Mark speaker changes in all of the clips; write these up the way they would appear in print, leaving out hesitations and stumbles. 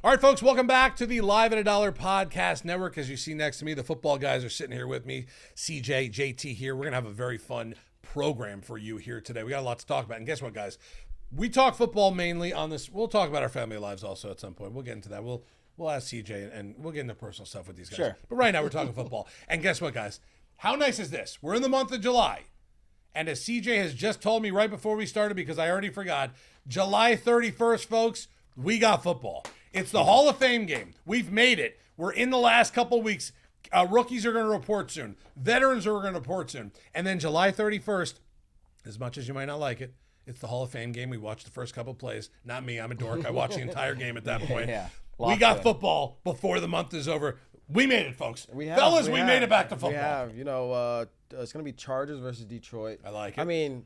Speaker 1: All right, folks, welcome back to the Live at a Dollar Podcast Network. As you see next to me, the football guys are sitting here with me. CJ, JT here. We're going to have a very fun program for you here today. We got a lot to talk about. And guess what, guys? We talk football mainly on this. We'll talk about our family lives also at some point. We'll get into that. We'll ask CJ and we'll get into personal stuff with these guys.
Speaker 2: Sure.
Speaker 1: But right now we're talking football. And guess what, guys? How nice is this? We're in the month of July. And as CJ has just told me right before we started, because I already forgot, July 31st, folks, we got football. It's the Hall of Fame game. We've made it. We're in the last couple weeks. Rookies are going to report soon. Veterans are going to report soon. And then July 31st, as much as you might not like it, it's the Hall of Fame game. We watched the first couple plays. Not me. I'm a dork. I watched the entire game at that point.
Speaker 2: Yeah.
Speaker 1: We got football before the month is over. We made it, folks. We made it back to football.
Speaker 3: We have. It's going to be Chargers versus Detroit.
Speaker 1: I like it.
Speaker 3: I mean,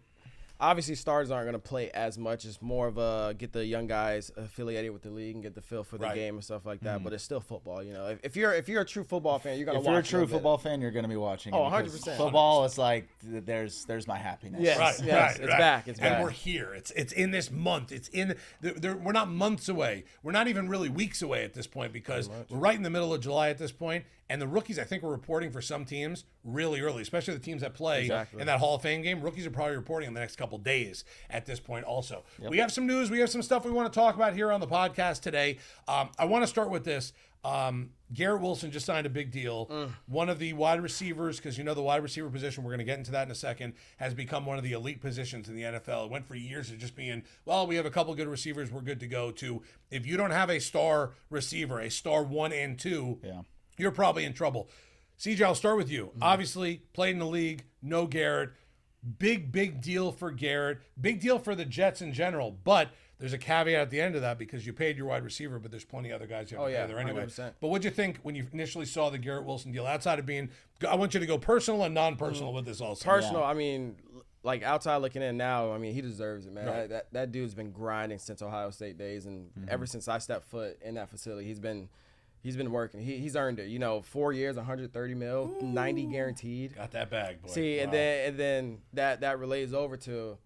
Speaker 3: obviously starters aren't going to play as much. It's more of a get the young guys affiliated with the league and get the feel for the game and stuff like that. But it's still football. You know, if you're a true football fan, you're going to watch.
Speaker 2: If you're a true football fan, you're going to be watching.
Speaker 3: Oh, 100%.
Speaker 2: Football is like there's my happiness.
Speaker 3: Yes,
Speaker 1: right.
Speaker 3: It's back. It's back.
Speaker 1: And we're here. It's in this month. It's in. We're not months away. We're not even really weeks away at this point because we're right in the middle of July at this point. And the rookies, I think, are reporting for some teams really early, especially the teams that play in that Hall of Fame game. Rookies are probably reporting in the next couple days at this point also. Yep. We have some news. We have some stuff we want to talk about here on the podcast today. I want to start with this. Garrett Wilson just signed a big deal. One of the wide receivers, because the wide receiver position, we're going to get into that in a second, has become one of the elite positions in the NFL. It went for years of just being, well, we have a couple good receivers, we're good to go, to if you don't have a star receiver, a star 1 and 2, you're probably in trouble. CJ, I'll start with you. Obviously, played in the league, no Garrett. Big deal for Garrett. Big deal for the Jets in general. But there's a caveat at the end of that because you paid your wide receiver, but there's plenty of other guys you have to pay there anyway.
Speaker 3: 100%.
Speaker 1: But what'd you think when you initially saw the Garrett Wilson deal? Outside of being, I want you to go personal and non-personal with this also.
Speaker 3: Personal, I mean, like outside looking in now, I mean, he deserves it, man.
Speaker 1: Right.
Speaker 3: That dude's been grinding since Ohio State days, and ever since I stepped foot in that facility, he's been working. He's earned it. 4 years, 130 mil, 90 guaranteed.
Speaker 1: Got that bag, boy.
Speaker 3: See, wow. and then that relays over to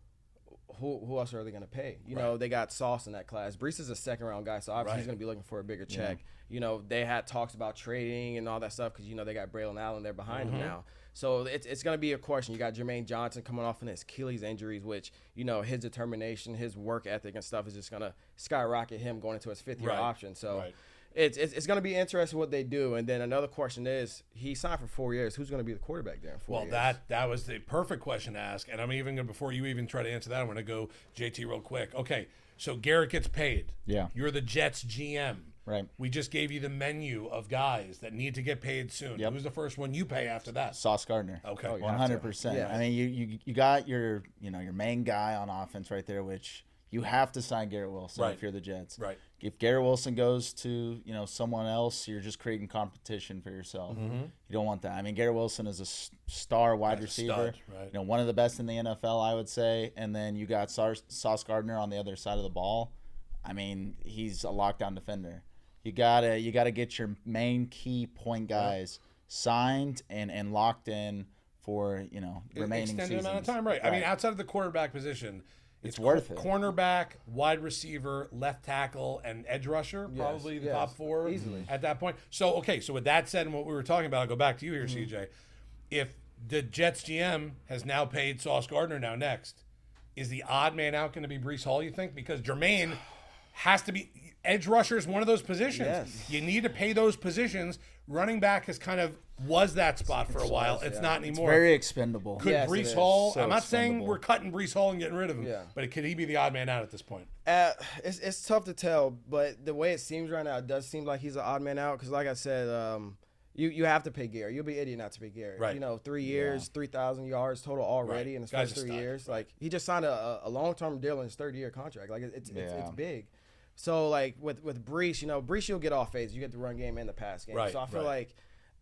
Speaker 3: who else are they going to pay? They got Sauce in that class. Brees is a second round guy, so obviously he's going to be looking for a bigger check. They had talks about trading and all that stuff because they got Braylon Allen there behind him now. So it's going to be a question. You got Jermaine Johnson coming off in his Achilles injuries, which his determination, his work ethic and stuff is just going to skyrocket him going into his fifth year option. So. Right. It's going to be interesting what they do. And then another question is, he signed for 4 years. Who's going to be the quarterback there in 4 years?
Speaker 1: Well, that was the perfect question to ask. And I'm even going to, before you even try to answer that, I'm going to go JT real quick. Okay, so Garrett gets paid.
Speaker 2: Yeah.
Speaker 1: You're the Jets GM.
Speaker 2: Right.
Speaker 1: We just gave you the menu of guys that need to get paid soon.
Speaker 2: Yep.
Speaker 1: Who's the first one you pay after that?
Speaker 2: Sauce Gardner.
Speaker 1: Okay.
Speaker 2: 100%.
Speaker 3: Yeah.
Speaker 2: I mean, you got your main guy on offense right there, which you have to sign Garrett Wilson if you're the Jets.
Speaker 1: Right.
Speaker 2: If Garrett Wilson goes to someone else, you're just creating competition for yourself. You don't want that. I mean, Garrett Wilson is a star wide receiver.
Speaker 1: Right.
Speaker 2: One of the best in the NFL, I would say. And then you got Sauce Gardner on the other side of the ball. I mean, he's a lockdown defender. You gotta get your main key point guys signed and locked in for remaining
Speaker 1: extended
Speaker 2: seasons.
Speaker 1: amount of time. Right. I mean, outside of the quarterback position.
Speaker 2: It's worth it.
Speaker 1: Cornerback, wide receiver, left tackle, and edge rusher, probably the top four
Speaker 3: easily
Speaker 1: at that point. So, so with that said and what we were talking about, I'll go back to you here, CJ. If the Jets GM has now paid Sauce Gardner now next, is the odd man out going to be Breece Hall, you think? Because Jermaine has to be – edge rusher is one of those positions.
Speaker 3: Yes.
Speaker 1: You need to pay those positions. Running back has kind of was that spot for a while. It's not anymore.
Speaker 2: It's very expendable.
Speaker 1: Could
Speaker 3: Yes,
Speaker 1: Breece Hall?
Speaker 2: So
Speaker 1: I'm not saying
Speaker 2: expendable.
Speaker 1: we're cutting Breece Hall and getting rid of him,
Speaker 3: Yeah.
Speaker 1: but could he be the odd man out at this point?
Speaker 3: It's tough to tell, but the way it seems right now, it does seem like he's an odd man out because, like I said, you have to pay Garrett. You'll be an idiot not to pay Garrett.
Speaker 1: Right.
Speaker 3: 3 years, 3,000 yards total already in his
Speaker 1: Guy's
Speaker 3: first
Speaker 1: a
Speaker 3: 3
Speaker 1: stud.
Speaker 3: years. Like he just signed a long-term deal in his third-year contract. Like it's big. So like with Breece, Breece you'll get off phase. You get the run game and the pass game.
Speaker 1: Right,
Speaker 3: So I feel
Speaker 1: right.
Speaker 3: like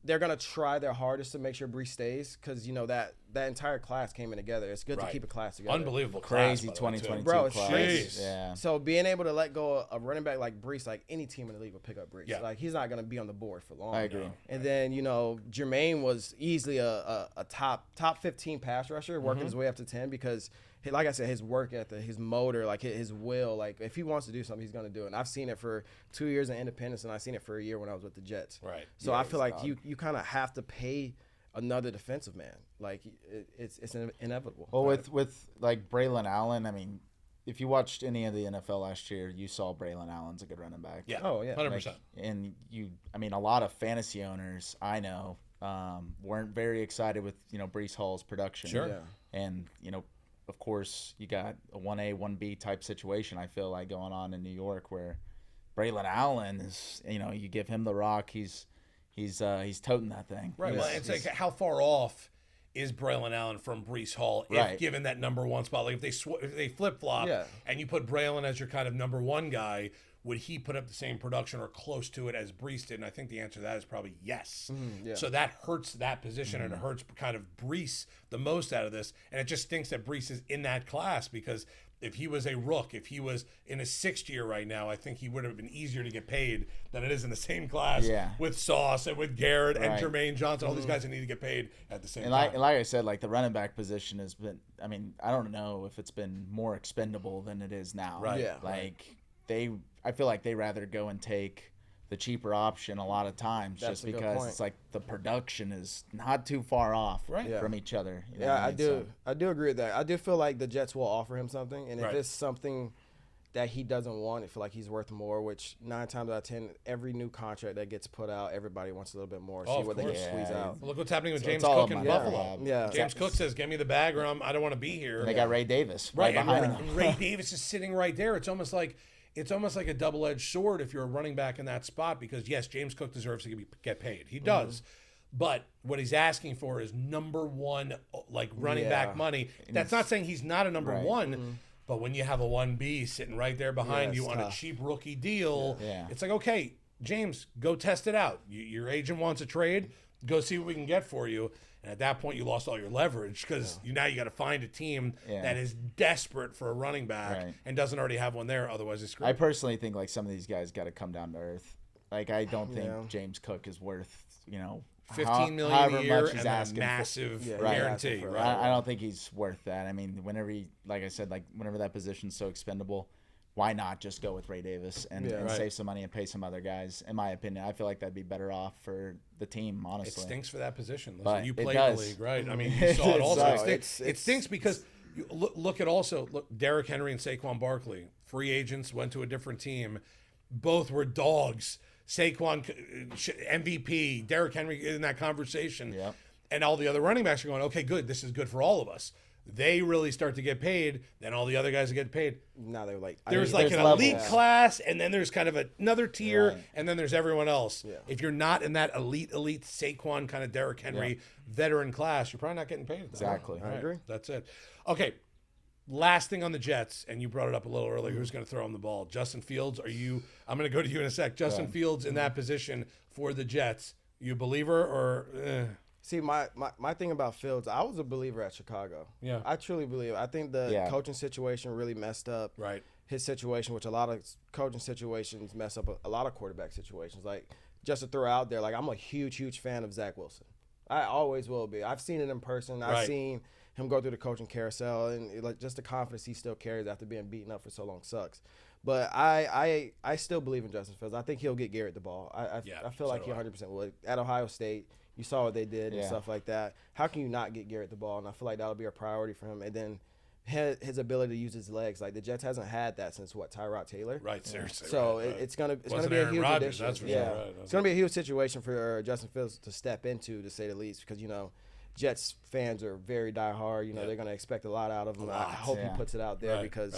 Speaker 3: they're gonna try their hardest to make sure Breece stays because that that entire class came in together. It's good to keep a class together.
Speaker 1: Unbelievable
Speaker 2: Crazy
Speaker 1: class, by the way,
Speaker 2: 2022
Speaker 3: Bro, it's
Speaker 2: class.
Speaker 3: crazy.
Speaker 2: Yeah.
Speaker 3: So being able to let go of a running back like Brees, like any team in the league will pick up Brees.
Speaker 1: Yeah.
Speaker 3: Like he's not going to be on the board for long.
Speaker 2: I agree.
Speaker 3: And then, you know, Jermaine was easily a top 15 pass rusher, working his way up to 10 because, like I said, his work ethic, his motor, like his will, like if he wants to do something, he's going to do it. And I've seen it for 2 years in Independence, and I've seen it for a year when I was with the Jets.
Speaker 1: Right.
Speaker 3: So I feel like you kind of have to pay another defensive man. Like it's inevitable.
Speaker 2: Well, with like Braylon Allen, I mean, if you watched any of the NFL last year, you saw Braylon Allen's a good running back.
Speaker 1: Yeah.
Speaker 3: Oh, yeah.
Speaker 1: 100%.
Speaker 2: And I mean, a lot of fantasy owners I know weren't very excited with, you know, Breece Hall's production.
Speaker 1: Sure.
Speaker 3: Yeah.
Speaker 2: And, you know, of course, you got a 1A, 1B type situation, I feel like, going on in New York where Braylon Allen is, you know, you give him the rock, he's toting that thing.
Speaker 1: Right. Well, it's like how far off is Braylon Allen from Breece Hall if given that number one spot? Like if they flip flop and you put Braylon as your kind of number one guy, would he put up the same production or close to it as Breece did? And I think the answer to that is probably yes. So that hurts that position and it hurts kind of Breece the most out of this. And it just stinks that Breece is in that class because if he was a rook, if he was in his sixth year right now, I think he would have been easier to get paid than it is in the same class with Sauce and with Garrett and Jermaine Johnson, all these guys that need to get paid at the same time.
Speaker 2: And like I said, like the running back position has been, I mean, I don't know if it's been more expendable than it is now.
Speaker 1: Right.
Speaker 3: Yeah.
Speaker 2: Like I feel like they rather go and take the cheaper option a lot of times just because it's like the production is not too far off from each other. You know
Speaker 3: I do agree with that. I do feel like the Jets will offer him something, and if it's something that he doesn't want, I feel like he's worth more, which 9 times out of 10, every new contract that gets put out, everybody wants a little bit more, see what they can squeeze out.
Speaker 1: Well, look what's happening with
Speaker 2: So
Speaker 1: James
Speaker 2: it's all
Speaker 1: Cook in
Speaker 2: money.
Speaker 1: Buffalo.
Speaker 3: Yeah.
Speaker 1: James Cook says, "Get me the bag, or I don't want to be here."
Speaker 2: And they got Ray Davis
Speaker 1: right
Speaker 2: behind
Speaker 1: and
Speaker 2: him.
Speaker 1: Ray Davis is sitting right there. It's almost like a double-edged sword if you're a running back in that spot because, yes, James Cook deserves to get paid. He does. But what he's asking for is number one, like running back money. That's not saying he's not a number one, but when you have a 1B sitting right there behind you on a cheap rookie deal, it's like, okay, James, go test it out. Your agent wants a trade. Go see what we can get for you. And at that point, you lost all your leverage because now you got to find a team that is desperate for a running back and doesn't already have one there. Otherwise, it's screwed.
Speaker 2: I personally think like some of these guys got to come down to earth. Like I don't think James Cook is worth, you know,
Speaker 1: $15 million a year and a massive guarantee.
Speaker 2: I don't think he's worth that. I mean, like I said, whenever that position's so expendable, why not just go with Ray Davis and save some money and pay some other guys? In my opinion, I feel like that'd be better off for the team, honestly.
Speaker 1: It stinks for that position. Listen,
Speaker 2: But
Speaker 1: you
Speaker 2: it
Speaker 1: play
Speaker 2: does.
Speaker 1: the league, right? I mean, you saw it also.
Speaker 3: So
Speaker 1: it stinks because you look at Derrick Henry and Saquon Barkley, free agents, went to a different team. Both were dogs. Saquon MVP, Derrick Henry in that conversation.
Speaker 2: Yep.
Speaker 1: And all the other running backs are going, okay, good. This is good for all of us. They really start to get paid, then all the other guys get paid.
Speaker 3: Now they're like
Speaker 1: There's an elite class, and then there's kind of another tier, and then there's everyone else. Yeah. If you're not in that elite Saquon kind of Derrick Henry veteran class, you're probably not getting paid.
Speaker 2: Exactly.
Speaker 1: I agree. That's it. Okay. Last thing on the Jets, and you brought it up a little earlier. Who's going to throw him the ball? Justin Fields. I'm going to go to you in a sec. Justin Fields in that position for the Jets. You a believer or?
Speaker 3: See, my thing about Fields, I was a believer at Chicago.
Speaker 1: Yeah.
Speaker 3: I truly believe. I think the coaching situation really messed up his situation, which a lot of coaching situations mess up a lot of quarterback situations. Like, just to throw out there, like, I'm a huge fan of Zach Wilson. I always will be. I've seen it in person. I've seen him go through the coaching carousel, and like just the confidence he still carries after being beaten up for so long sucks. But I still believe in Justin Fields. I think he'll get Garrett the ball. I feel like he 100% would. At Ohio State, you saw what they did and stuff like that. How can you not get Garrett the ball? And I feel like that'll be a priority for him. And then his ability to use his legs. Like the Jets hasn't had that since Tyrod Taylor.
Speaker 1: Right, seriously.
Speaker 3: So it's gonna be a huge addition.
Speaker 1: That's for
Speaker 3: sure.
Speaker 1: Right.
Speaker 3: It's gonna be a huge situation for Justin Fields to step into, to say the least, because Jets fans are very diehard. They're gonna expect a lot out of him. I hope he puts it out there because.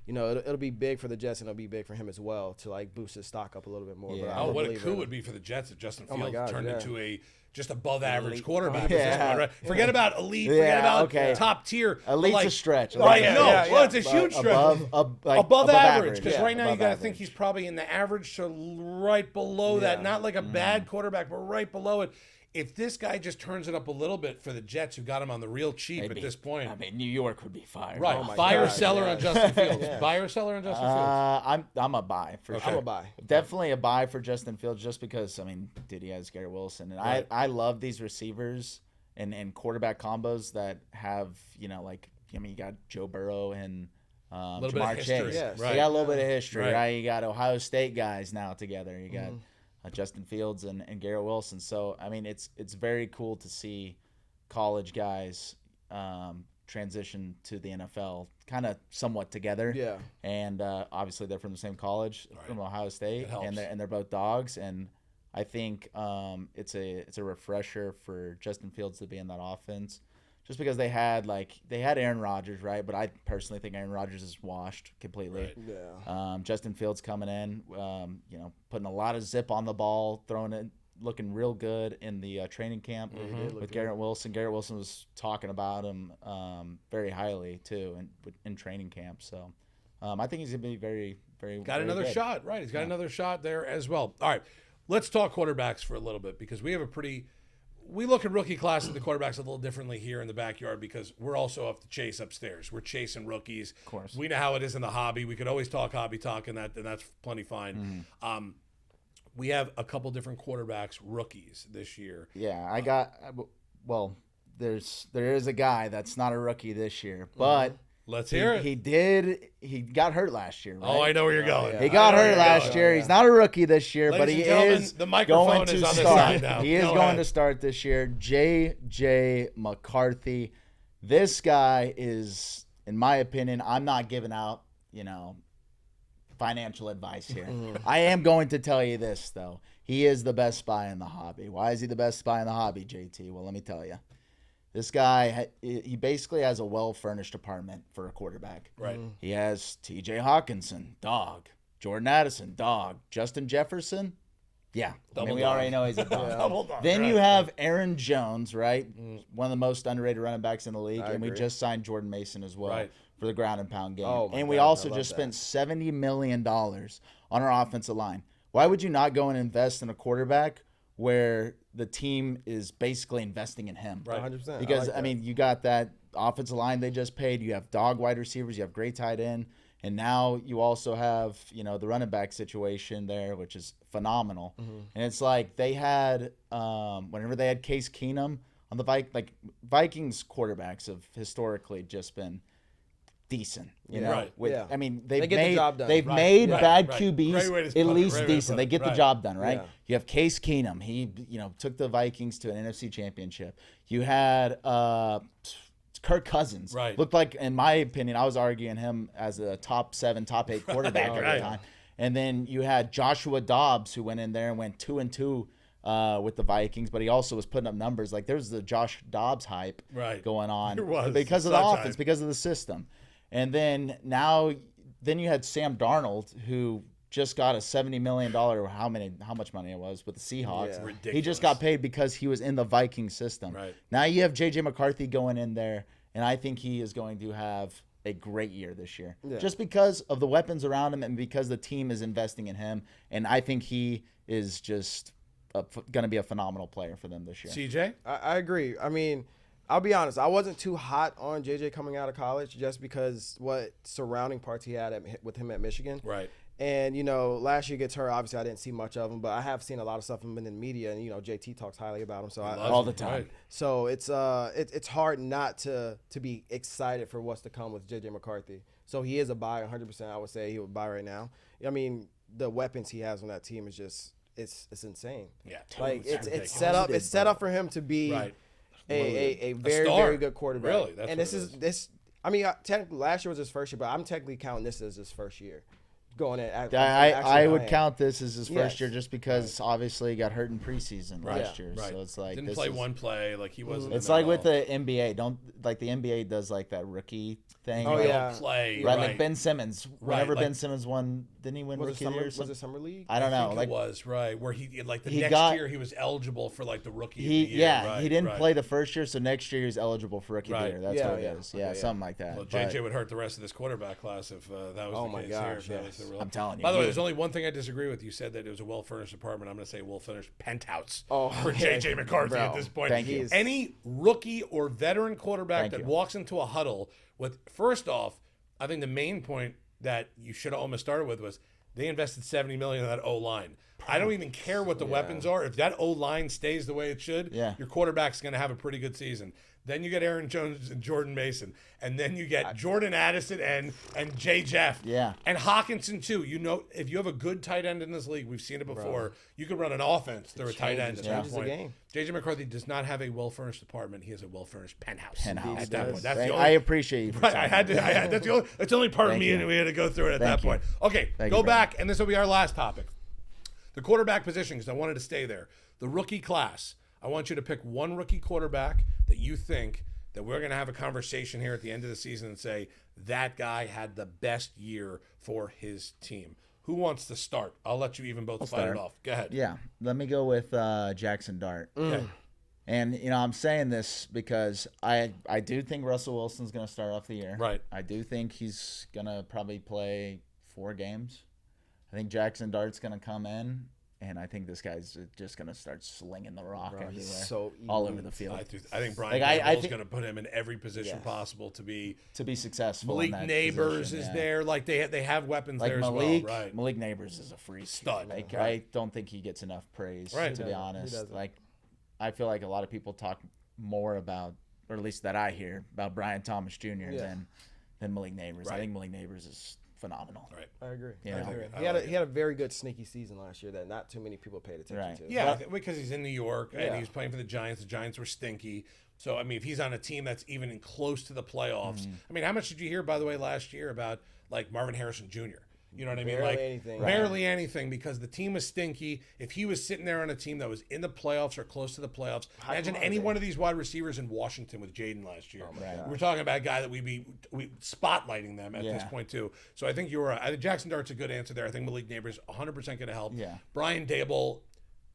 Speaker 3: It'll be big for the Jets, and it'll be big for him as well to like boost his stock up a little bit more.
Speaker 2: Yeah.
Speaker 1: But what a coup would be for the Jets if Justin Fields turned into a just above average quarterback at this point, right? Forget about elite, forget about top tier.
Speaker 2: Elite's a stretch.
Speaker 1: Right, well, it's a huge stretch. Above average, because right now you got to think he's probably in the average to right below that. Not like a bad quarterback, but right below it. If this guy just turns it up a little bit for the Jets, who got him on the real cheap at this point,
Speaker 2: I mean, New York would be fired.
Speaker 1: right?
Speaker 3: Oh my
Speaker 1: Buy or
Speaker 3: God,
Speaker 1: seller
Speaker 3: yeah.
Speaker 1: on Justin Fields.
Speaker 3: Yeah.
Speaker 1: Buy or seller on Justin Fields.
Speaker 2: I'm a buy for sure.
Speaker 3: I'm a buy.
Speaker 2: Definitely a buy for Justin Fields, just because dude, he has Garrett Wilson, and
Speaker 1: Right.
Speaker 2: I love these receivers and quarterback combos that have you got Joe Burrow and
Speaker 1: Little bit of
Speaker 2: Jamar
Speaker 1: history.
Speaker 2: Chase.
Speaker 3: Yes.
Speaker 1: Right.
Speaker 2: They got a little bit of history,
Speaker 1: Right.
Speaker 2: right? You got Ohio State guys now together. You got Justin Fields and Garrett Wilson. So I mean, it's very cool to see college guys transition to the NFL kind of somewhat together.
Speaker 3: Yeah.
Speaker 2: And obviously they're from the same college, from Ohio State,
Speaker 1: It helps.
Speaker 2: and they're both dogs. And I think it's a refresher for Justin Fields to be in that offense, just because they had Aaron Rodgers, right? But I personally think Aaron Rodgers is washed completely.
Speaker 1: Right.
Speaker 3: Yeah.
Speaker 2: Justin Fields coming in, putting a lot of zip on the ball, throwing it, looking real good in the training camp with Garrett Wilson. Garrett Wilson was talking about him very highly too in training camp. So I think he's gonna be very, very
Speaker 1: Got
Speaker 2: very
Speaker 1: another
Speaker 2: good.
Speaker 1: shot, right? He's got another shot there as well. All right, let's talk quarterbacks for a little bit, because we look at rookie class at the quarterbacks a little differently here in the backyard, because we're also up to chase upstairs. We're chasing rookies.
Speaker 2: Of course.
Speaker 1: We know how it is in the hobby. We could always talk hobby talk, and that's plenty fine. We have a couple different quarterbacks rookies this year.
Speaker 2: Yeah, I got there is a guy that's not a rookie this year, but
Speaker 1: Let's hear it.
Speaker 2: he got hurt last year, right?
Speaker 1: Oh, I know where you're going.
Speaker 3: yeah.
Speaker 2: He got
Speaker 1: I know where
Speaker 2: hurt
Speaker 1: you're
Speaker 2: last
Speaker 1: going.
Speaker 2: year. He's not a rookie this year, but
Speaker 1: Ladies
Speaker 2: he
Speaker 1: and gentlemen,
Speaker 2: is
Speaker 1: the microphone
Speaker 2: going
Speaker 1: is
Speaker 2: to
Speaker 1: on this
Speaker 2: start.
Speaker 1: side now.
Speaker 2: He is
Speaker 1: Go
Speaker 2: going
Speaker 1: ahead.
Speaker 2: to start this year. J.J. McCarthy. This guy is, in my opinion, I'm not giving out, financial advice here. I am going to tell you this, though. He is the best spy in the hobby. Why is he the best spy in the hobby, JT? Well, let me tell you. This guy, he basically has a well-furnished apartment for a quarterback.
Speaker 1: Right.
Speaker 2: He has T.J. Hawkinson, dog. Jordan Addison, dog. Justin Jefferson, yeah.
Speaker 1: Double
Speaker 2: we
Speaker 1: dog.
Speaker 2: already know he's a dog.
Speaker 1: Double dog,
Speaker 2: Then
Speaker 1: right.
Speaker 2: you have Aaron Jones, right? One of the most underrated running backs in the league.
Speaker 3: I
Speaker 2: And we
Speaker 3: agree.
Speaker 2: just signed Jordan Mason as well
Speaker 1: Right.
Speaker 2: for the ground and pound game.
Speaker 3: Oh, my
Speaker 2: and we
Speaker 3: God,
Speaker 2: also
Speaker 3: I love
Speaker 2: just
Speaker 3: that.
Speaker 2: spent $70 million on our offensive line. Why would you not go and invest in a quarterback where the team is basically investing in him?
Speaker 1: Right.
Speaker 3: 100%.
Speaker 2: Because,
Speaker 3: like that.
Speaker 2: you got that offensive line they just paid. You have dog wide receivers. You have great tight end. And now you also have, the running back situation there, which is phenomenal. And it's like they had, whenever they had Case Keenum on the Vikings quarterbacks have historically just been decent. You know,
Speaker 1: Right.
Speaker 2: with
Speaker 3: Yeah.
Speaker 2: they've
Speaker 3: They get the
Speaker 2: made
Speaker 3: job done.
Speaker 2: They've
Speaker 1: Right,
Speaker 2: made
Speaker 1: right,
Speaker 2: bad
Speaker 1: right.
Speaker 2: QBs
Speaker 1: Great way to
Speaker 2: at
Speaker 1: put it,
Speaker 2: least
Speaker 1: great way to
Speaker 2: decent.
Speaker 1: put
Speaker 2: They
Speaker 1: it.
Speaker 2: get the
Speaker 1: Right.
Speaker 2: job done, right?
Speaker 3: Yeah.
Speaker 2: You have Case Keenum. He took the Vikings to an NFC championship. You had Kirk Cousins.
Speaker 1: Right.
Speaker 2: Looked like, in my opinion, I was arguing him as a top 7, top 8 quarterback at
Speaker 1: right.
Speaker 2: the time. And then you had Joshua Dobbs, who went in there and went 2-2 with the Vikings, but he also was putting up numbers. Like, there's the Josh Dobbs hype
Speaker 1: Right.
Speaker 2: going on
Speaker 1: There was.
Speaker 2: because of the
Speaker 1: Such
Speaker 2: offense,
Speaker 1: hype.
Speaker 2: because of the system. And then you had Sam Darnold, who just got a $70 million, or how much money it was with the Seahawks.
Speaker 3: Yeah.
Speaker 2: He
Speaker 1: Ridiculous.
Speaker 2: just got paid because he was in the Viking system.
Speaker 1: Right.
Speaker 2: Now you have J.J. McCarthy going in there, and I think he is going to have a great year this year.
Speaker 3: Yeah.
Speaker 2: Just because of the weapons around him and because the team is investing in him. And I think he is just going to be a phenomenal player for them this year.
Speaker 1: CJ?
Speaker 3: I agree. I mean, I'll be honest. I wasn't too hot on JJ coming out of college just because what surrounding parts he had with him at Michigan.
Speaker 1: Right.
Speaker 3: And, last year he gets hurt. Obviously, I didn't see much of him, but I have seen a lot of stuff of him in the media. And, JT talks highly about him. So
Speaker 2: All the time.
Speaker 1: Right.
Speaker 3: So it's hard not to be excited for what's to come with JJ McCarthy. So he is a buy 100%. I would say he would buy right now. I mean, the weapons he has on that team is just it's insane.
Speaker 1: Yeah.
Speaker 3: Like
Speaker 1: It's
Speaker 3: it's set up. It's set up for him to be
Speaker 1: Right.
Speaker 3: a very
Speaker 1: star.
Speaker 3: very good quarterback.
Speaker 1: Really, that's
Speaker 3: and
Speaker 1: what
Speaker 3: this
Speaker 1: it is.
Speaker 3: this. I mean, technically last year was his first year, but I'm technically counting this as his first year. Going at
Speaker 2: I would count this as his first
Speaker 3: Yes.
Speaker 2: year just because obviously he got hurt in preseason last year.
Speaker 1: Right.
Speaker 2: So it's like
Speaker 1: Didn't
Speaker 2: this
Speaker 1: play
Speaker 2: is-
Speaker 1: one play. Like, he wasn't.
Speaker 2: It's
Speaker 1: in there
Speaker 2: like with
Speaker 1: at all.
Speaker 2: the NBA. The NBA does like that rookie thing.
Speaker 3: Oh,
Speaker 2: right?
Speaker 3: yeah.
Speaker 1: Don't play.
Speaker 2: Right,
Speaker 1: Right.
Speaker 2: like Ben Simmons. Whenever
Speaker 1: like-
Speaker 2: Ben Simmons won, didn't he win
Speaker 3: Was it
Speaker 2: Rookie of the
Speaker 3: summer?
Speaker 2: Year? or
Speaker 3: Was
Speaker 2: something?
Speaker 3: it summer league?
Speaker 2: I don't
Speaker 1: I
Speaker 2: know.
Speaker 1: think
Speaker 2: Like
Speaker 1: it was, right, where he, like, the
Speaker 2: He
Speaker 1: next
Speaker 2: got-
Speaker 1: year he was eligible for, like, the rookie
Speaker 2: he,
Speaker 1: of the year.
Speaker 2: yeah,
Speaker 1: right,
Speaker 2: he didn't
Speaker 1: right.
Speaker 2: play the first year, so next year he was eligible for Rookie of
Speaker 1: Right.
Speaker 2: the Year. That's
Speaker 3: Yeah,
Speaker 2: what it
Speaker 3: yeah.
Speaker 2: is. Yeah,
Speaker 3: Okay, yeah.
Speaker 2: something like that.
Speaker 1: Well,
Speaker 2: But-
Speaker 1: JJ would hurt the rest of this quarterback class if that was
Speaker 3: Oh
Speaker 1: the
Speaker 3: my
Speaker 1: case
Speaker 3: gosh,
Speaker 1: here. If that
Speaker 3: yes.
Speaker 1: was real.
Speaker 2: I'm telling you.
Speaker 1: By the way, there's only one thing I disagree with. You said that it was a well-furnished apartment. I'm going to say well-furnished penthouse for J.J. McCarthy at this point.
Speaker 2: Thank you.
Speaker 1: Any rookie or veteran quarterback that walks into a huddle with, first off, I think the main point that you should have almost started with was they invested $70 million in that O-line. I don't even care what the weapons are. If that O-line stays the way it should, your quarterback's going to have a pretty good season. Then you get Aaron Jones and Jordan Mason. And then you get Jordan Addison and Jay Jeff.
Speaker 2: Yeah.
Speaker 1: And Hawkinson, too. You know, if you have a good tight end in this league, we've seen it before, you can run an offense through a tight end at that point. J.J. McCarthy does not have a well-furnished apartment. He has a well-furnished penthouse. At that point. That's the only,
Speaker 2: I appreciate you for saying
Speaker 1: that. That's the only part of me, and we had to go through it at that point. Okay, go back, and this will be our last topic. The quarterback position, because I wanted to stay there. The rookie class. I want you to pick one rookie quarterback that you think that we're going to have a conversation here at the end of the season and say that guy had the best year for his team. Who wants to start? I'll let you even both fight it off. Go ahead.
Speaker 2: Yeah, let me go with Jackson Dart.
Speaker 1: Okay.
Speaker 2: And, you know, I'm saying this because I do think Russell Wilson's going to start off the year.
Speaker 1: Right.
Speaker 2: I do think he's going to probably play 4 games. I think Jackson Dart's going to come in, and I think this guy's just going to start slinging the rock everywhere, all over the field.
Speaker 1: I think Brian Daboll's going to put him in every position possible to be
Speaker 2: successful.
Speaker 1: Malik Neighbors is there. Like, they have weapons there as well. Right.
Speaker 2: Malik Neighbors is a freak.
Speaker 1: Stud.
Speaker 2: Like, I don't think he gets enough praise, to be honest. Like, I feel like a lot of people talk more about, or at least that I hear, about Brian Thomas Jr. than Malik Neighbors. I think Malik Neighbors is phenomenal.
Speaker 1: Right.
Speaker 3: I agree.
Speaker 2: Yeah.
Speaker 3: He had a very good sneaky season last year that not too many people paid attention to.
Speaker 1: Yeah, because he's in New York and he's playing for the Giants. The Giants were stinky. So, I mean, if he's on a team that's even close to the playoffs. I mean, how much did you hear, by the way, last year about, like, Marvin Harrison Jr.? You know what I mean?
Speaker 3: Barely
Speaker 1: like
Speaker 3: anything.
Speaker 1: Barely anything, because the team was stinky. If he was sitting there on a team that was in the playoffs or close to the playoffs, imagine any one of these wide receivers in Washington with Jaden last year. We're talking about a guy that we spotlighting them at this point too. So I think I think Jackson Dart's a good answer there. I think Malik Neighbors 100% going to help.
Speaker 2: Yeah.
Speaker 1: Brian Daboll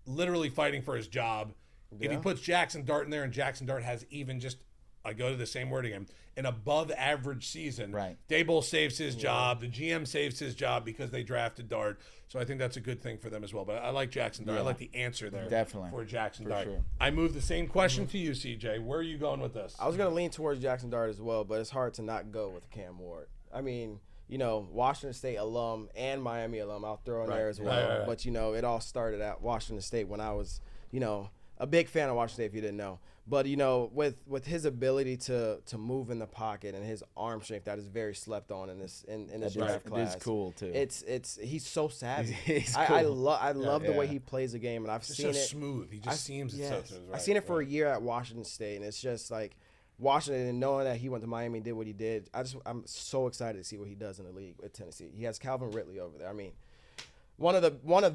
Speaker 1: literally fighting for his job. If he puts Jackson Dart in there and Jackson Dart has even just, I go to the same word again, an above average season.
Speaker 2: Right.
Speaker 1: Daboll saves his job. The GM saves his job because they drafted Dart. So I think that's a good thing for them as well. But I like Jackson Dart. I like the answer there.
Speaker 2: Definitely.
Speaker 1: For Jackson Dart.
Speaker 2: Sure.
Speaker 1: I move the same question to you, CJ. Where are you going with this?
Speaker 3: I was going to lean towards Jackson Dart as well, but it's hard to not go with Cam Ward. I mean, you know, Washington State alum and Miami alum, I'll throw in there as well.
Speaker 1: Right.
Speaker 3: But, you know, it all started at Washington State when I was, you know, a big fan of Washington State, if you didn't know. But, you know, with his ability to move in the pocket and his arm strength, that is very slept on in this draft class.
Speaker 2: It is cool too.
Speaker 3: He's so savvy.
Speaker 2: He's
Speaker 3: I
Speaker 2: cool.
Speaker 3: love the way he plays the game, and I've seen
Speaker 1: so
Speaker 3: it
Speaker 1: smooth. He just seems it's so smooth.
Speaker 3: I've seen it for a year at Washington State, and it's just like Washington, and knowing that he went to Miami and did what he did, I'm so excited to see what he does in the league with Tennessee. He has Calvin Ridley over there. I mean, one of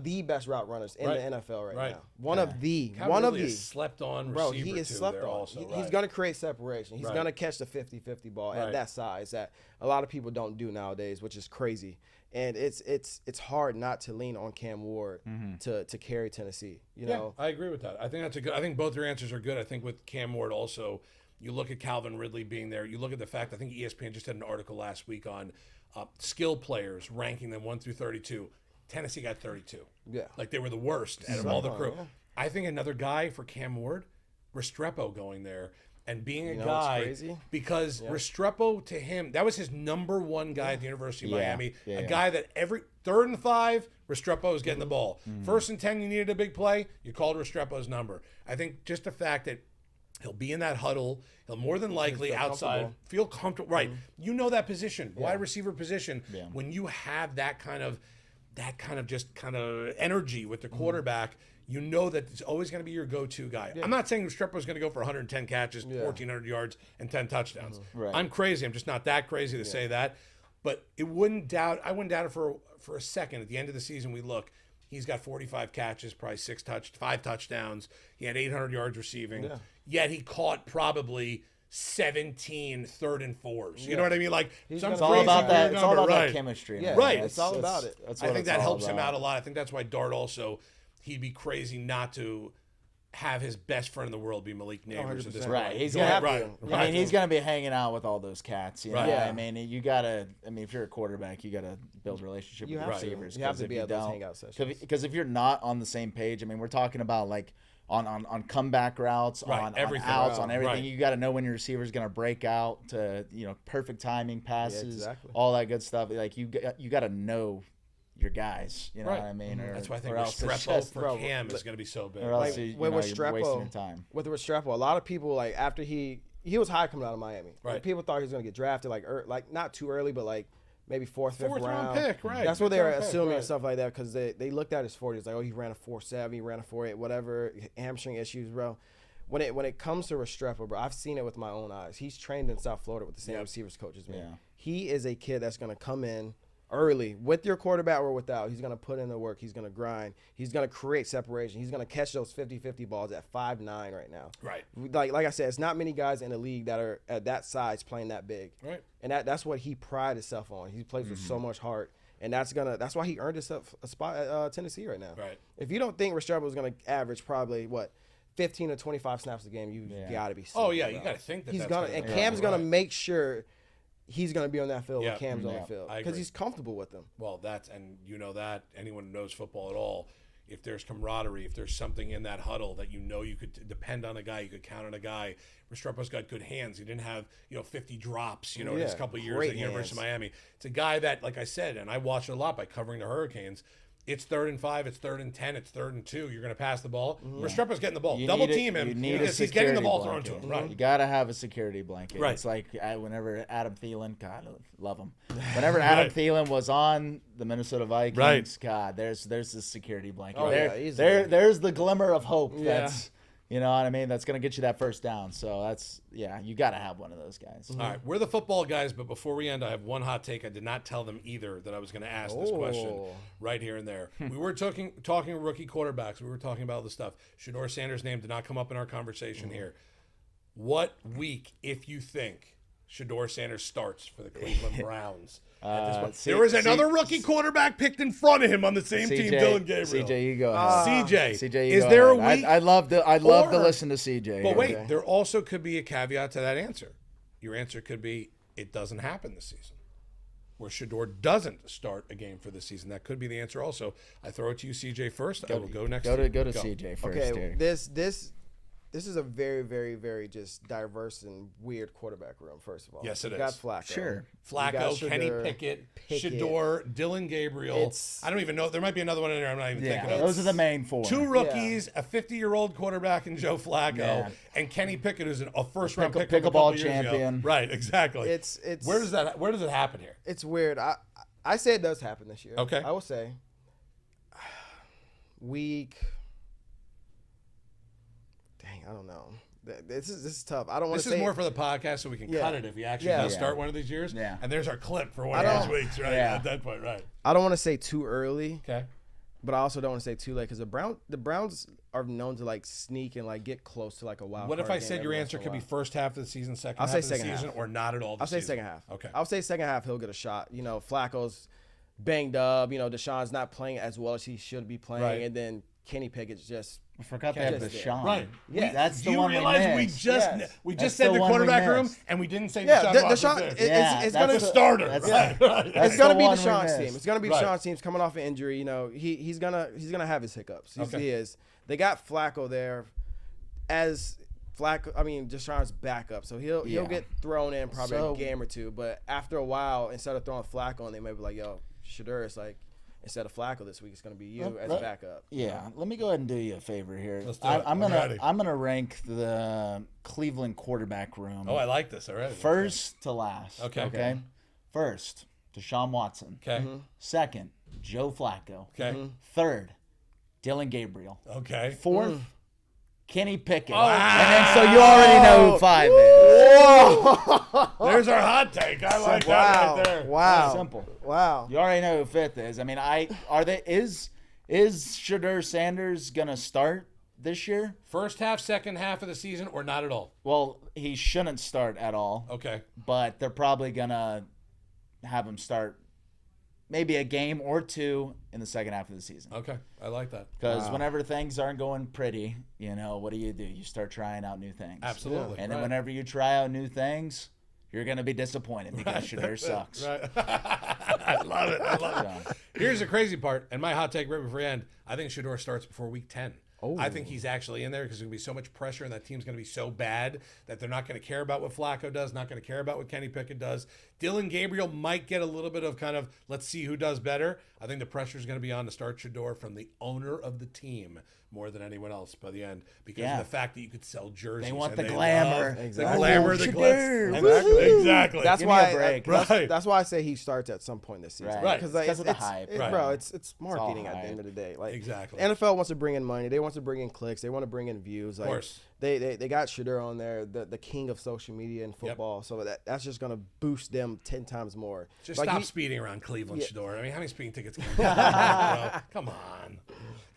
Speaker 3: the best route runners in the NFL right now. One of the
Speaker 1: slept on
Speaker 3: bro.
Speaker 1: receiver
Speaker 3: He is slept on.
Speaker 1: also,
Speaker 3: He's going to create separation. He's going to catch the 50-50 ball at that size that a lot of people don't do nowadays, which is crazy. And it's hard not to lean on Cam Ward to carry Tennessee. You know,
Speaker 1: I agree with that. I think that's a good. I think both your answers are good. I think with Cam Ward also, you look at Calvin Ridley being there. You look at the fact. I think ESPN just had an article last week on skill players, ranking them 1 through 32. Tennessee got 32. Yeah. Like they were the worst out of all the crew. I think another guy for Cam Ward, Restrepo going there and being a guy, because Restrepo to him, that was his number one guy at the University of Miami. A guy that every 3rd and 5, Restrepo is getting the ball. 1st and 10, you needed a big play, you called Restrepo's number. I think just the fact that he'll be in that huddle. He'll more than likely outside feel comfortable. Right. You know that position, wide receiver position, when you have that kind of energy with the quarterback, you know that it's always going to be your go-to guy. I'm not saying Restrepo's going to go for 110 catches, 1,400 yards, and 10 touchdowns.
Speaker 2: Right.
Speaker 1: I'm crazy. I'm just not that crazy to say that. But I wouldn't doubt it for a second. At the end of the season, we look. He's got 45 catches, probably 5 touchdowns. He had 800 yards receiving. Yeah. Yet he caught probably 17 3rd and 4s. You know what I mean? Like
Speaker 2: it's all about that. It's all about that chemistry.
Speaker 3: Yeah,
Speaker 1: right.
Speaker 3: It's all about it.
Speaker 1: I think that helps him out a lot. I think that's why Dart also, he'd be crazy not to have his best friend in the world be Malik Neighbors at this
Speaker 3: 100%.
Speaker 1: point.
Speaker 2: Right, he's
Speaker 1: Right,
Speaker 2: gonna have
Speaker 1: right,
Speaker 2: to. I mean, he's gonna be hanging out with all those cats. You know?
Speaker 1: Right.
Speaker 3: Yeah.
Speaker 2: I mean, you gotta. I mean, if you're a quarterback, you gotta build a relationship
Speaker 3: You
Speaker 2: with
Speaker 3: have
Speaker 2: your
Speaker 3: to.
Speaker 2: receivers.
Speaker 3: You have
Speaker 2: 'cause
Speaker 3: to
Speaker 2: if
Speaker 3: be
Speaker 2: you
Speaker 3: at those
Speaker 2: don't-
Speaker 3: hangout sessions.
Speaker 2: Because if you're not on the same page, I mean, we're talking about like on comeback routes,
Speaker 1: Right,
Speaker 2: on
Speaker 1: everything.
Speaker 2: outs, on everything.
Speaker 1: Right.
Speaker 2: You got to know when your receiver's gonna break out to perfect timing passes,
Speaker 3: exactly.
Speaker 2: all that good stuff. Like you got to know your guys. You know
Speaker 1: Right.
Speaker 2: what I mean? Or,
Speaker 1: That's why I think
Speaker 2: or else it's
Speaker 1: Restrepo
Speaker 2: just-
Speaker 1: for
Speaker 3: bro,
Speaker 1: Cam is going to be so big.
Speaker 2: or else
Speaker 3: Like,
Speaker 2: you
Speaker 3: with
Speaker 2: know, you're wasting your
Speaker 3: Restrepo,
Speaker 2: time.
Speaker 3: with Restrepo, a lot of people like after he was high coming out of Miami.
Speaker 1: Right.
Speaker 3: Like, people thought he was gonna get drafted like not too early, but like maybe fourth, fifth
Speaker 1: Fourth
Speaker 3: round.
Speaker 1: round pick, right.
Speaker 3: That's what they were
Speaker 1: Fifth round pick,
Speaker 3: assuming
Speaker 1: right.
Speaker 3: and stuff like that because they looked at his 40s like, oh, he ran a 4.7, he ran a 4.8, whatever, hamstring issues, bro. When it comes to Restrepo, bro, I've seen it with my own eyes. He's trained in South Florida with the same receivers coaches, man.
Speaker 2: Yeah.
Speaker 3: He is a kid that's gonna come in early with your quarterback or without. He's going to put in the work. He's going to grind. He's going to create separation. He's going to catch those 50-50 balls at 5'9" right now.
Speaker 1: Right.
Speaker 3: Like I said, it's not many guys in the league that are at that size playing that big.
Speaker 1: Right.
Speaker 3: And that's what he prided himself on. He plays with so much heart. And that's why he earned himself a spot at Tennessee right now.
Speaker 1: Right.
Speaker 3: If you don't think Restrepo is going to average probably 15 to 25 snaps a game, you got to be serious.
Speaker 1: Oh, yeah,
Speaker 3: bro.
Speaker 1: you got to think that
Speaker 3: He's
Speaker 1: that's
Speaker 3: gonna
Speaker 1: gonna
Speaker 3: and
Speaker 1: be
Speaker 3: Cam's gonna
Speaker 1: right.
Speaker 3: make sure he's gonna be on that field
Speaker 1: Yeah.
Speaker 3: when Cam's on
Speaker 2: Yeah.
Speaker 3: the field
Speaker 1: I
Speaker 3: because
Speaker 1: agree.
Speaker 3: he's comfortable with them.
Speaker 1: Well, you know that anyone who knows football at all, if there's camaraderie, if there's something in that huddle that you could depend on a guy, you could count on a guy. Restrepo's got good hands. He didn't have 50 drops in his
Speaker 3: Yeah,
Speaker 1: couple of years
Speaker 3: great
Speaker 1: at the University of
Speaker 3: hands.
Speaker 1: Miami. It's a guy that, like I said, and I watched it a lot by covering the Hurricanes. It's 3rd and 5, it's 3rd and 10, it's 3rd and 2. You're going to pass the ball. Restrepo's getting the ball.
Speaker 2: You
Speaker 1: Double
Speaker 2: need a-
Speaker 1: team him
Speaker 2: you need a
Speaker 1: because he's getting the
Speaker 2: security
Speaker 1: ball thrown to
Speaker 2: blanket.
Speaker 1: him. Right.
Speaker 2: You gotta have a security blanket.
Speaker 1: Right.
Speaker 2: It's like whenever Adam Thielen, God, I love him. Whenever Adam
Speaker 1: Right.
Speaker 2: Thielen was on the Minnesota Vikings,
Speaker 1: Right.
Speaker 2: God, there's the security blanket.
Speaker 3: Oh,
Speaker 2: there,
Speaker 3: yeah, easily.
Speaker 2: there's the glimmer of hope.
Speaker 3: Yeah.
Speaker 2: That's you know what I mean. That's gonna get you that first down. So you gotta have one of those guys.
Speaker 1: All right, we're the football guys, but before we end, I have one hot take. I did not tell them either that I was going to ask this question
Speaker 3: Oh.
Speaker 1: right here and there. We were talking rookie quarterbacks. We were talking about all this stuff. Shedeur Sanders' name did not come up in our conversation here. What week, if you think Shedeur Sanders starts for the Cleveland Browns? At this point? There was another rookie quarterback picked in front of him on the same team, Dylan Gabriel.
Speaker 2: CJ, you go ahead.
Speaker 1: CJ,
Speaker 2: you
Speaker 1: is
Speaker 2: go
Speaker 1: there
Speaker 2: ahead.
Speaker 1: a week?
Speaker 2: I'd love to
Speaker 1: Or-
Speaker 2: listen to CJ.
Speaker 1: But wait,
Speaker 3: Okay.
Speaker 1: there also could be a caveat to that answer. Your answer could be it doesn't happen this season, where Shedeur doesn't start a game for this season. That could be the answer also. I throw it to you, CJ, first. I will go next.
Speaker 2: Go
Speaker 1: to
Speaker 2: to CJ first.
Speaker 3: Okay,
Speaker 2: here.
Speaker 3: this is a very, very, very just diverse and weird quarterback room. First of all,
Speaker 1: Yes, it
Speaker 3: you got
Speaker 1: is.
Speaker 3: Flacco.
Speaker 2: Sure.
Speaker 3: You got
Speaker 1: Flacco, Kenny
Speaker 3: Shedeur,
Speaker 1: Pickett,
Speaker 3: Pickett.
Speaker 1: Shedeur, Dylan Gabriel.
Speaker 3: It's-
Speaker 1: I don't even know. There might be another one in there I'm not even
Speaker 2: Yeah,
Speaker 1: thinking of.
Speaker 2: those are the main four.
Speaker 1: Two rookies, a 50-year-old quarterback in Joe Flacco,
Speaker 2: Yeah.
Speaker 1: and Kenny Pickett, who's a first-round pick
Speaker 2: Pickleball
Speaker 1: from a couple years ago.
Speaker 2: champion.
Speaker 1: Right, exactly.
Speaker 3: It's
Speaker 1: Where does it happen here?
Speaker 3: It's weird. I say it does happen this year.
Speaker 1: Okay.
Speaker 3: I will say week. Dang, I don't know. This is tough. I don't want
Speaker 1: This
Speaker 3: to
Speaker 1: is
Speaker 3: say
Speaker 1: more for the podcast so we can
Speaker 3: Yeah.
Speaker 1: cut it if he actually
Speaker 3: Yeah.
Speaker 1: does
Speaker 2: Yeah.
Speaker 1: start one of these years.
Speaker 2: Yeah.
Speaker 1: And there's our clip for one
Speaker 3: I
Speaker 1: of these
Speaker 3: don't-
Speaker 1: weeks, right?
Speaker 2: Yeah.
Speaker 1: At that point, right.
Speaker 3: I don't want to say too early,
Speaker 1: Okay.
Speaker 3: but I also don't want to say too late because the Browns are known to like sneak and like get close to like a wild.
Speaker 1: What if
Speaker 3: card
Speaker 1: I
Speaker 3: game
Speaker 1: said your
Speaker 3: every
Speaker 1: answer
Speaker 3: once
Speaker 1: could
Speaker 3: in a
Speaker 1: be
Speaker 3: while.
Speaker 1: first half of the season, second
Speaker 3: I'll
Speaker 1: half
Speaker 3: say
Speaker 1: of the
Speaker 3: second
Speaker 1: season,
Speaker 3: half.
Speaker 1: or not at all this
Speaker 3: I'll say
Speaker 1: season?
Speaker 3: second half.
Speaker 1: Okay.
Speaker 3: I'll say second half. He'll get a shot. Flacco's banged up. Deshaun's not playing as well as he should be playing,
Speaker 1: Right.
Speaker 3: and then Kenny Pickett's just.
Speaker 2: I forgot they have
Speaker 3: Just
Speaker 2: Deshaun.
Speaker 1: Right.
Speaker 3: Yeah.
Speaker 2: That's
Speaker 1: Do
Speaker 2: the
Speaker 1: you
Speaker 2: one
Speaker 1: realize
Speaker 2: we missed.
Speaker 3: Yes.
Speaker 1: we
Speaker 2: That's
Speaker 1: just said
Speaker 2: the
Speaker 1: the
Speaker 2: one we
Speaker 1: quarterback room
Speaker 2: missed.
Speaker 1: and we didn't say
Speaker 3: Yeah,
Speaker 1: Deshaun Watson's
Speaker 3: Deshaun.
Speaker 1: there.
Speaker 3: It's
Speaker 2: Yeah,
Speaker 3: gonna
Speaker 1: the starter.
Speaker 2: That's
Speaker 1: Right, right.
Speaker 3: It's
Speaker 2: That's
Speaker 3: gonna
Speaker 2: the
Speaker 3: be
Speaker 2: one we
Speaker 3: Deshaun's
Speaker 2: missed.
Speaker 3: team. It's gonna be
Speaker 1: Right.
Speaker 3: Deshaun's team's coming off an injury. He's gonna have his hiccups.
Speaker 1: Okay.
Speaker 3: He is. They got Flacco there as Flacco. I mean, Deshaun's backup, so he'll
Speaker 2: Yeah.
Speaker 3: get thrown in probably
Speaker 2: So-
Speaker 3: a game or two. But after a while, instead of throwing Flacco, and they may be like, "Yo, Shedeur," it's like instead of Flacco this week, it's gonna be you as backup.
Speaker 2: Yeah, let me go ahead and do you a favor here.
Speaker 1: Let's do it. I'm ready.
Speaker 2: I'm gonna rank the Cleveland quarterback room
Speaker 1: Oh, I like this already.
Speaker 2: first to last.
Speaker 1: Okay.
Speaker 2: Okay. First, Deshaun Watson.
Speaker 1: Okay.
Speaker 2: Second, Joe Flacco.
Speaker 1: Okay.
Speaker 2: Third, Dylan Gabriel.
Speaker 1: Okay.
Speaker 2: Fourth, Kenny Pickett.
Speaker 1: Oh,
Speaker 2: and then so you already know who 5 is.
Speaker 1: There's our hot take. I like that right there.
Speaker 3: Wow.
Speaker 2: Simple.
Speaker 3: Wow.
Speaker 2: You already know who 5th is. I mean, is Shedeur Sanders gonna start this year?
Speaker 1: First half, second half of the season, or not at all?
Speaker 2: Well, he shouldn't start at all.
Speaker 1: Okay.
Speaker 2: But they're probably gonna have him start maybe a game or two in the second half of the season.
Speaker 1: Okay, I like that.
Speaker 2: Because whenever things aren't going pretty, what do? You start trying out new things.
Speaker 1: Absolutely.
Speaker 2: And then whenever you try out new things, you're going to be disappointed because Shedeur sucks.
Speaker 1: Right. I love it. I love it. Here's the crazy part, and my hot take right before the end. I think Shedeur starts before week 10. I think he's actually in there because there's going to be so much pressure and that team's going to be so bad that they're not going to care about what Flacco does, not going to care about what Kenny Pickett does. Dylan Gabriel might get a little bit of kind of, let's see who does better. I think the pressure is going to be on to start Shedeur from the owner of the team more than anyone else by the end because of the fact that you could sell jerseys.
Speaker 2: They want the glamour.
Speaker 1: The glamour, the
Speaker 2: glitz.
Speaker 1: Exactly.
Speaker 3: That's
Speaker 2: why.
Speaker 3: That's why I say he starts at some point this season.
Speaker 2: Right.
Speaker 3: Because
Speaker 2: of the hype.
Speaker 3: Bro, it's marketing at the end of the day. Like,
Speaker 1: exactly.
Speaker 3: NFL wants to bring in money. They want to bring in clicks. They want to bring in views. Like,
Speaker 1: of course.
Speaker 3: They got Shedeur on there, the king of social media and football. So that's just going to boost them 10 times more.
Speaker 1: Just stop speeding around Cleveland, Shedeur. I mean, how many speeding tickets can you get? Come on.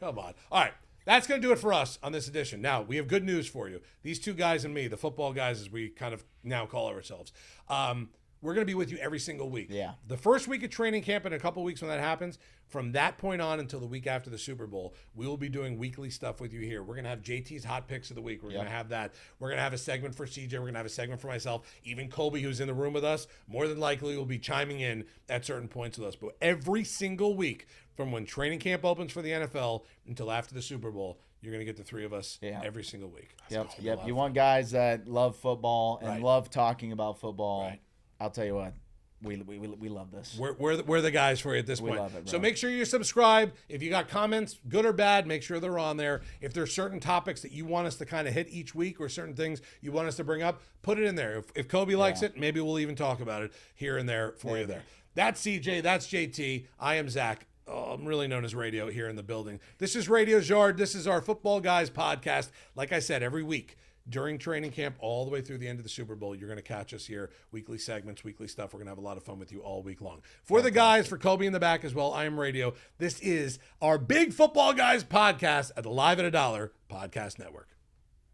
Speaker 1: All right. That's going to do it for us on this edition. Now, we have good news for you. These two guys and me, the football guys, as we kind of now call ourselves, we're going to be with you every single week.
Speaker 2: Yeah.
Speaker 1: The first week of training camp in a couple weeks when that happens, from that point on until the week after the Super Bowl, we will be doing weekly stuff with you here. We're going to have JT's hot picks of the week. We're going to have that. We're going to have a segment for CJ. We're going to have a segment for myself. Even Colby, who's in the room with us, more than likely will be chiming in at certain points with us. But every single week, from when training camp opens for the NFL until after the Super Bowl, you're going to get the three of us every single week.
Speaker 2: Yep. You want guys that love football and love talking about football.
Speaker 1: Right.
Speaker 2: I'll tell you what, we love this.
Speaker 1: We're the guys for you at this point.
Speaker 2: Love it, bro.
Speaker 1: So make sure you subscribe. If you got comments, good or bad, make sure they're on there. If there's certain topics that you want us to kind of hit each week or certain things you want us to bring up, put it in there. If Kobe likes it, maybe we'll even talk about it here and there for you there. That's CJ. That's JT. I am Zach. I'm really known as Radio here in the building. This is Radio's Yard. This is our Football Guys podcast. Like I said, every week during training camp all the way through the end of the Super Bowl, you're going to catch us here. Weekly segments, weekly stuff. We're going to have a lot of fun with you all week long. For the guys, for Kobe in the back as well, I am Radio. This is our Big Football Guys podcast at the Live at $1 Podcast Network.